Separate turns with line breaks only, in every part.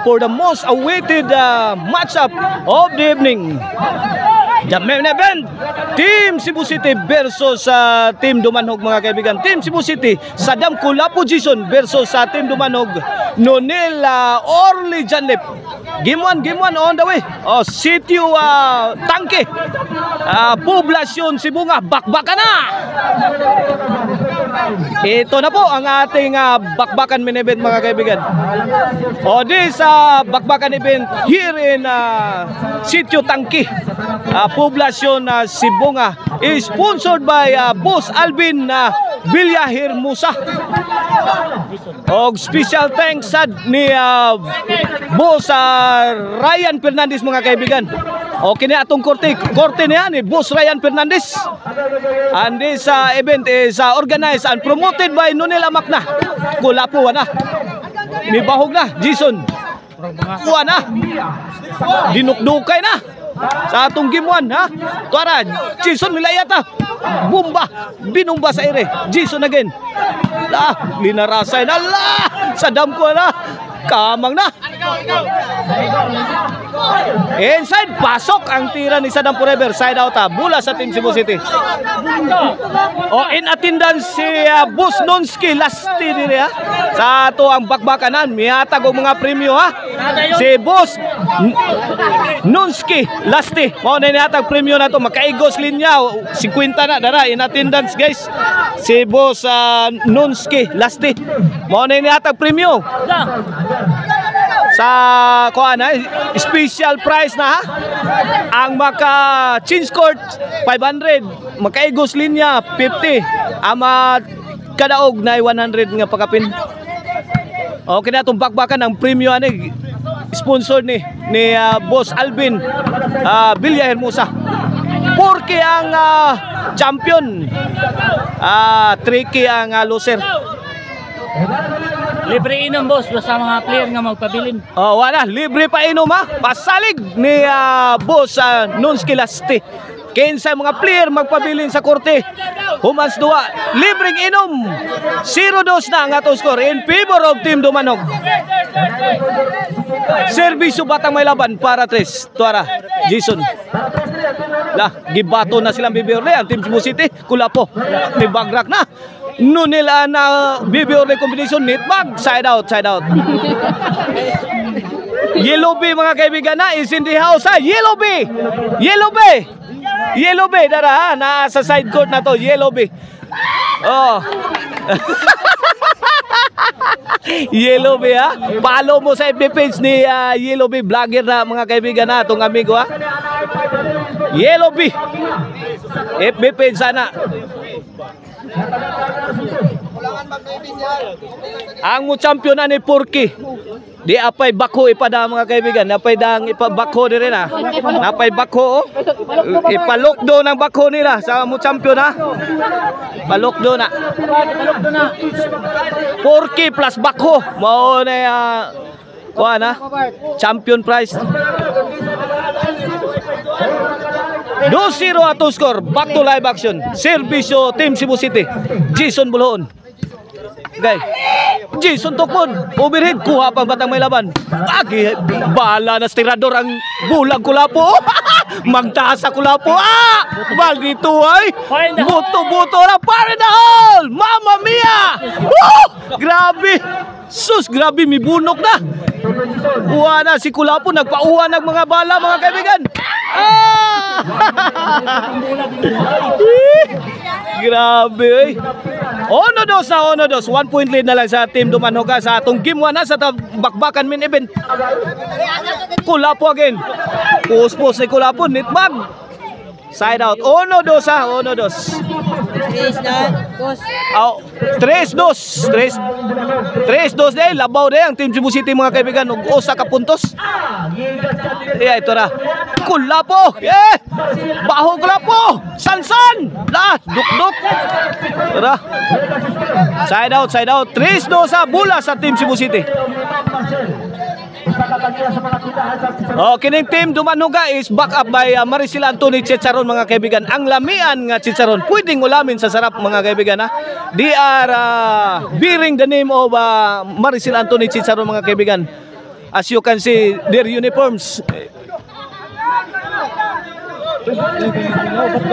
For the most awaited matchup of the evening, the main event, Team Cebu City versus Team Dumanog mga kaibigan. Team Cebu City, Saddam Kulapo Jason versus Team Dumanog, Nonel Orly Janlip. Game 1 on the way. Sitio Tangke, Poblasyon Sibunga, bakbakan na. Ito na po ang ating bakbakan main event mga kaibigan. This bakbakan event here in Sitio Tangke, Poblasyon Sibunga, is sponsored by Boss Alvin Villa Hermosa. Og special thanks ni Boss Ryan Fernandez mga kaibigan. Kini atong korte niya ni Boss Ryan Fernandez. And this event is organized and promoted by Nonel Amakna. Kulapo na. May bahog na, Jason. Kuha na. Dinukdukay na. Sa atong game 1 ha. Tuara, Jason milayata. Bumba, binumba sa ere. Jason again. Linarasay na. Sadam ko na. Kamang na. Inside, pasok ang tira ni Saddam Forever. Side out mula sa Team Cebu City. In attendance si Boss Nonski Lasti diri ha. Sa ato ang bakbakanan, mihatag og mga premyo ha. Si Boss Nonski Lasti, mao na nihatag premyo na to. Makaigos linya 50 na dara in attendance guys. Si Boss Nonski Lasti, mao na nihatag premyo. Sa special price na ha. Ang maka change court 500, makaigos linya 50, ama kadaog na 100 nga pagkapin. Na itong bakbakan ng premium ani sponsor ni Boss Alvin Villa Hermosa. Porque ang champion, tricky ang loser.
Libre inom boss basta mga player nga magpabilin.
Wala, libre pa inom ha. Pasalig ni Boss Nonski Lasti. Kinsa mga player magpabilin sa korte. Humans duwa, libreng inom. 0-2 na ang atong score in favor of Team Dumanog. Servisyo batang may laban para 3. Tuara, Jason. Gibato na silang bibirle ang Team Cebu City. Kulapo, may bagrak na. Nonel na bibirle combination, netbag, side out. Yellow B mga kaibigan na is in the house ha. Yellow B dara ha. Nasa side court na to. Yellow B. Yellow B ha. Follow mo sa FB page ni Yellow B, vlogger na mga kaibigan na itong amigo ha. Yellow B FB page sana. Ang mo champion na ni Purki. Di apay bako ipada mga kaibigan. Napay dang ipabako dire na. Napay bako ipalokdo ng bako nila sa mo champion ha. Palokdo na. Purki plus bako. Mao na kuha na champion prize. 2-0 ato score. Back to live action. Servisyo Team Cebu City. Jason Buluon. Jason Tokpon. Overhead. Kuha pang batang may laban. Bala na stirador ang bulag Kulapo. Magtaas sa Kulapo. Maldito ay. Buto-buto na. Pare na all. Mamma mia. Grabe. Sus, grabe. May bunok na. Kuha na si Kulapo. Nagpauha ng mga bala mga kaibigan. Grabe eh. Ono dos. 1 point lead na lang sa Team Dumanog sa atong game 1 na sa bakbakan main event. Kulapo again. Puspos ni Kulapo, netbag. Side out. Ono dos. 3-2 dahil labaw dahil ang Team Cebu City mga kaibigan. Usa ka puntos. Ito na. Kulapo. Baho Kulapo. Sansan. Duk-duk. Tara. Side out. 3-2 sa bula sa Team Cebu City. Kining Team Dumanog is back up by Maricel Anthony Chicharon mga kaibigan. Ang lamian nga Chicharon pwedeng ulamin sa sarap mga kaibigan ha. They are bearing the name of Maricel Anthony Chicharon mga kaibigan. as you can see their uniforms.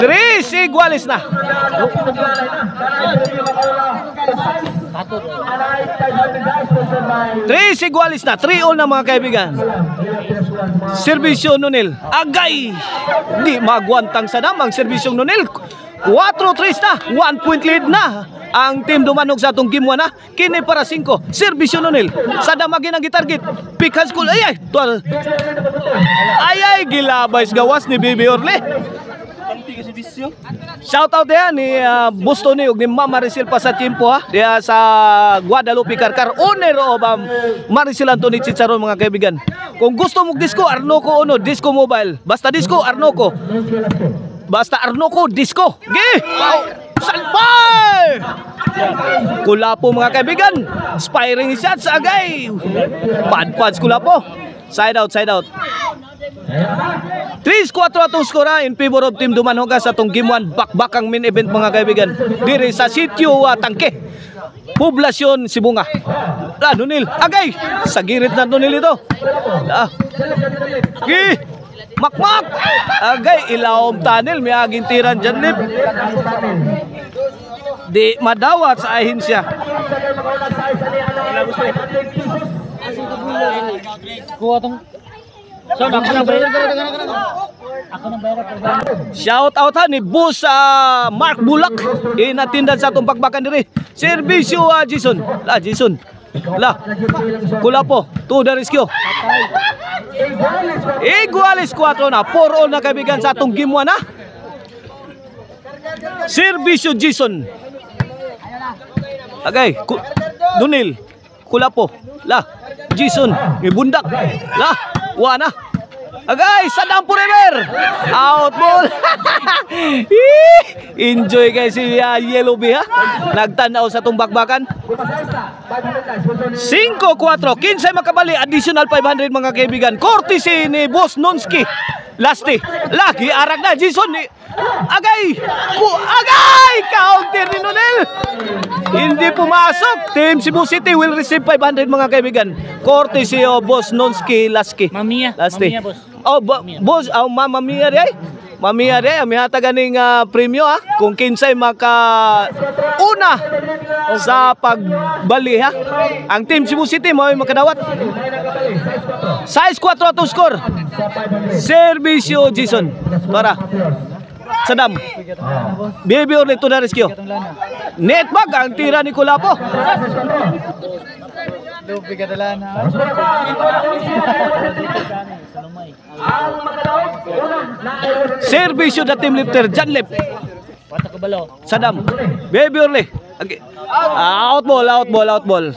Tres iguales na. Tres iguales na. 3-all na mga kaibigan. Servisyo Nunil. Agay! Di magwantang Sadam ang serbisyong Nunil. 4-3 na. 1 point lead na ang team Dumanog sa atong game 1 na. Kini para 5. Servisyo Nunil. Sadam agin ang gitarget. Pick high school. Ay, 12. Ay, gilabay sa gawas ni Bibi Orle. Shout out yan ni Busto ni ug ni Mama Maricel pa sa timpo ha. Diya sa Guadalupe Carcar. Owner of Maricel Anthony Chicharon mga kaibigan. Kung gusto mo disco, Arnoco Uno, Disco Mobile. Basta disco, Arnoco. Basta Arnoco, disco. Gi! Salpay! Kulapo mga kaibigan. Spiring shots agay. Pad-pads Kulapo. Side out, side out. 3-4 atong skora in favor of Team Dumanog sa atong game 1 bakbak ang main event mga kaibigan. Diri sa sitio Tangke. Poblasyon Sibunga. Nunil, agay! Sa girit na Nunil ito. Gi! Makmak! Agay, ilawom tunnel. May aging tiran dyan, Lip. Di madawat sa ahinsya.
Kuha tong. So, ako nang bayar. Ako nang bayar.
Shout out ha ni Boss Mark Bulak. Inatindan sa atong pagbakan diri. Servisyo Jason. Jason. Kulapo. To the rescue. Iguales 4 na. 4-all na kaibigan sa atong game 1 ha. Servisyo Jason. Agay. Dunil. Kulapo. Jason. Ibundak. Wana. Agay, Sadam forever. Out ball. Enjoy guys si Yellow Bee ha. Nagtanaw sa tong bakbakan. 5-4. Kinsay makabali. Additional 500 mga kaibigan. Courtesy ni Boss Nonski. Lasti. Lagi arag na. Jason ni. Agay. Agay. Counter ni Nunel. Hindi pumasok. Team Cebu City will receive 500 mga kaibigan. Courtesy o Boss Nonski Lasky.
Mamiya.
Lasti.
Mamiya, boss.
Boss. Mama Mia rin. Mamiya rin. May hatagan ng premyo ha. Kung kinsay una sa pagbali ha. Ang Team Cebu City may makadawat. Size 4 to score. Servisyo Jason. Para. Sadam. Baby Orle to the rescue. Netbag ang tira ni Kulapo. Servisyo da team lifter Janlip. Sadam. Baby Orle. Out ball.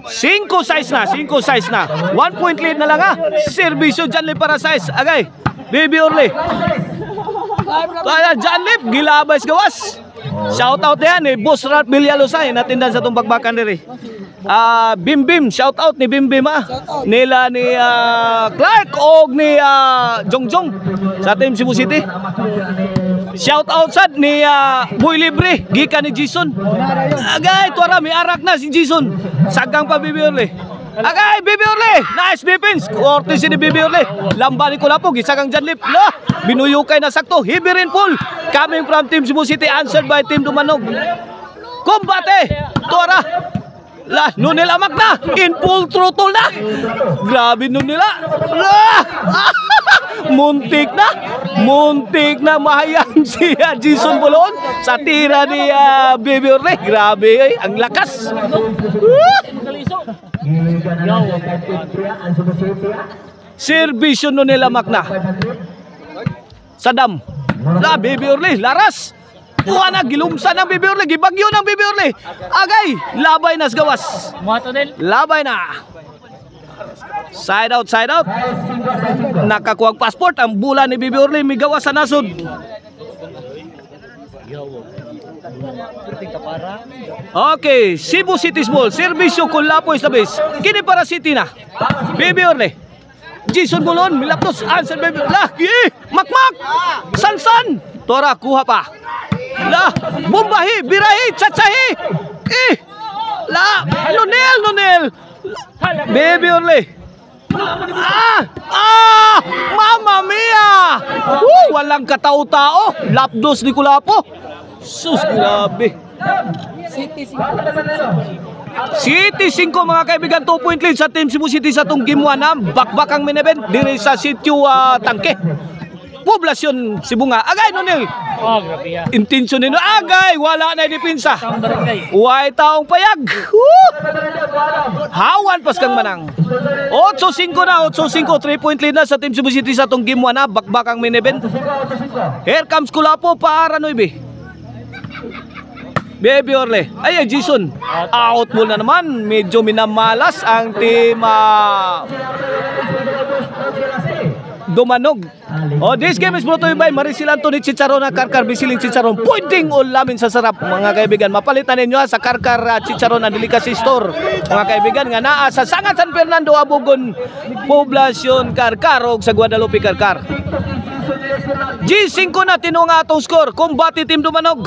5 size na. 1 point lead na lang ha. Servisyo Janlip para size. Agay. Baby Orle. Janlip. Gilabay sa gawas. Shout out yan ni Boss Ralph Villalusay. Natindan sa itong bagbakan diri. Bim shout out ni Bim ha. Nila ni Clark o ni Jongjong sa Team Cebu City. Shout out sad ni Boy Libre gika ni Jason. Agay tuara may arak na si Jason. Sagang pa Bibi Orle. Agay Bibi Orle. Nice defense. Courtesy ni Bibi Orle. Lamba ni Kulapo gisagang Janlip. Binuyukay na sakto. Heavy rainfall coming from Team Cebu City answered by Team Dumanog. Kombate. Tuara. Nunil amak na. In full throttle na. Grabe Nunil Muntik na mahayang si Jason Bolon sa tira ni Baby Orle. Grabe ang lakas. Servisyo Nunil amak na. Sadam. Baby Orle laras. Kuha gilumsa ng Baby Orle, gibagyo ng Baby Orle. Agay, labay na sa gawas. Labay na. Side out. Nakakuha passport ang bula ni Baby Orle, may gawas sa nasod. Okay, Cebu City's ball. Servisyo Kulapo is the base. Kini para City na. Baby Orle. Jason Bolon, milaptos. Answer Baby Orle. Makmak. Sansan. Tora, kuha pa. Bombahi, birahi, tsatsahi. Nunel. Baby Orly. Mamma mia! Walang katao-tao. Lapdos ni Kulapo. Sus, grabe. City 5 mga kaibigan, 2 point lead sa Team Cebu City sa itong game 1 na bakbakang main event diri sa sitio Tangke. Poblasyon Sibunga. Agay Nonel.
Oh, grabe ya.
Intensyon nino. Agay, wala na depensa.
Ang barangay.
Huwag taong payag. Hawan pas kang manang. 8-5 na, 8-5. 3 point lead na sa Team Cebu City sa itong game 1 na bakbakang main event. Here comes Kulapo para Noybe. Baby Orle. Ay, Jason. Out ball na naman. Medyo minamalas ang team Dumanog. This game is brought to you by Maricel Anthony Chicharon na Karkar Bisiling Chicharon. Pwedeng ulamin sa sarap mga kaibigan. Mapalitan ninyo sa Karkar Chicharon na Delicacy Store. Mga kaibigan nga naa sa Sangat San Fernando, Abugon, Poblasyon Karkar o sa Guadalupe Karkar. G5 na tinong atong score. Kumbati Team Dumanog.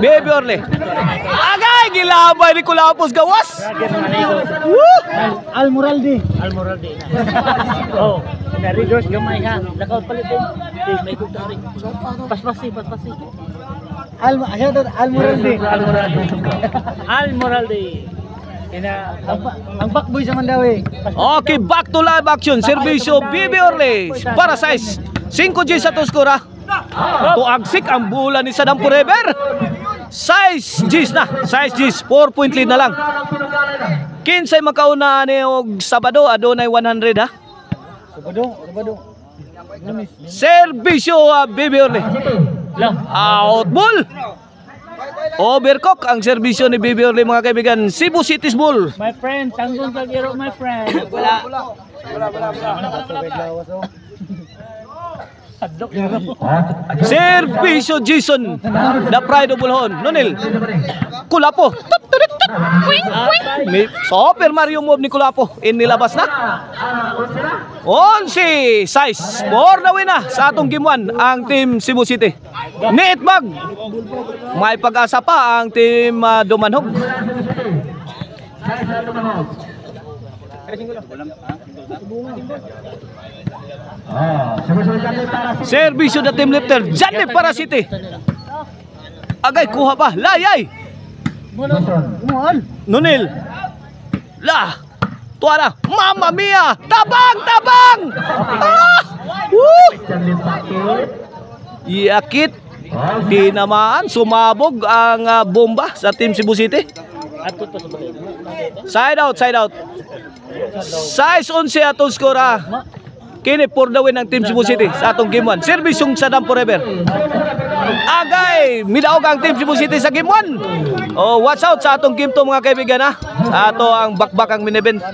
Baby Orle. Agay, gilabay ni Kulapos gawas.
Almoralde. Almoralde. Oh, na-reverse gamay ha. Lakaw palit din. May kutari. Paspasi. Almoralde. Almoralde. Ang backboy sa Mandawi.
Okay, back to live action. Servisyo Baby Orle. Para size 5G sa tuskura. Tuagsik ang bola ni Sadam Forever. Size G's na. Size G's. 4 point lead na lang. Kinsay makauna ni og Sabado. Adonay 100 ha.
Sabado.
Servisyo Baby Orle. Out ball. Overcook ang serbisyo ni Baby Orle mga kaibigan. Cebu City's ball.
My friend, tanggung sa giro, my friend. Wala.
Servisyo Jason. The pride of Bulhon. Nonil. Kulapo. Super Mario move ni Kulapo. Inilabas na. 11 size. 4 na win na sa atong game 1 ang Team Cebu City. Neat bag. May pag-asa pa ang Team Dumanog. Servisyo na Team Lifter. Janip para City. Agay, kuha pa. Layay. Nunil. La. Tuara. Mamma mia. Tabang. Yakit. Di naman. Sumabog ang bomba sa Team Cebu City. Side out. Size 11 atong score Kini for the win ng Team Cebu City sa atong game 1. Servisyong Sadam Forever. Agay, midaog ang Team Cebu City sa game 1. Watch out sa atong game 2 mga kaibigan ha. Sa ato ang bakbakang main event.